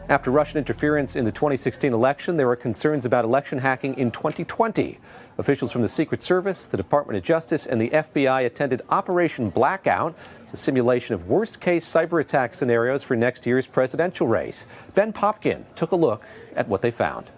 After Russian interference in the 2016 election, there were concerns about election hacking in 2020. Officials from the Secret Service, the Department of Justice, and the FBI attended Operation Blackout. It's a simulation of worst-case cyber attack scenarios for next year's presidential race. Ben Popken took a look at what they found.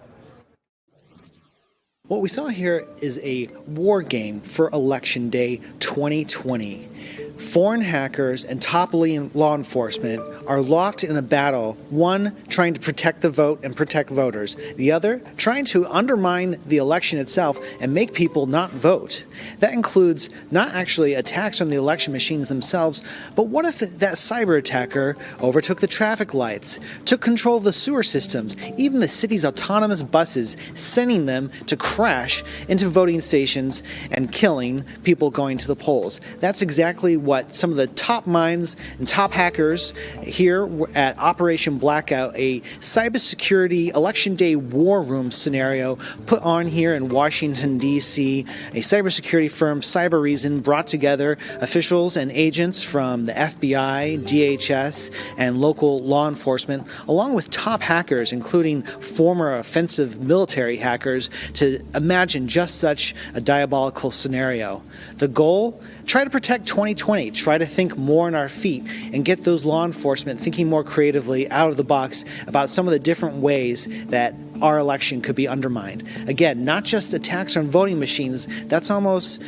What we saw here is a war game for Election Day 2020. Foreign hackers and top law enforcement are locked in a battle, one trying to protect the vote and protect voters, the other trying to undermine the election itself and make people not vote. That includes not actually attacks on the election machines themselves, but what if that cyber attacker overtook the traffic lights, took control of the sewer systems, even the city's autonomous buses, sending them to crash into voting stations and killing people going to the polls? That's exactly what some of the top minds and top hackers here at Operation Blackout, a cybersecurity election day war room scenario put on here in Washington, D.C. A cybersecurity firm, CyberReason, brought together officials and agents from the FBI, DHS, and local law enforcement, along with top hackers, including former offensive military hackers, to imagine just such a diabolical scenario. The goal? Try to protect 2020, try to think more on our feet, and get those law enforcement thinking more creatively out of the box about some of the different ways that our election could be undermined. Again, not just attacks on voting machines, that's almost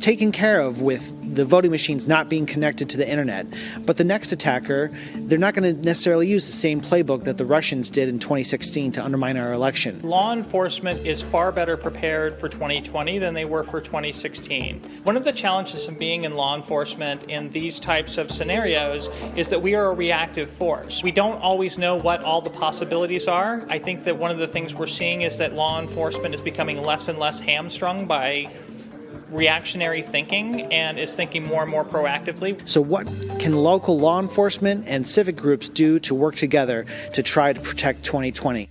taken care of with the voting machines not being connected to the internet. But the next attacker, they're not going to necessarily use the same playbook that the Russians did in 2016 to undermine our election. Law enforcement is far better prepared for 2020 than they were for 2016. One of the challenges of being in law enforcement in these types of scenarios is that we are a reactive force. We don't always know what all the possibilities are. I think that one of the things we're seeing is that law enforcement is becoming less and less hamstrung by reactionary thinking and is thinking more and more proactively. So what can local law enforcement and civic groups do to work together to try to protect 2020?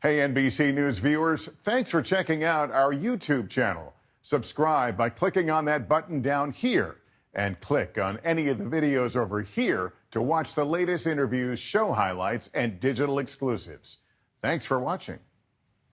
Hey, NBC News viewers, thanks for checking out our YouTube channel. Subscribe by clicking on that button down here and click on any of the videos over here to watch the latest interviews, show highlights, and digital exclusives. Thanks for watching.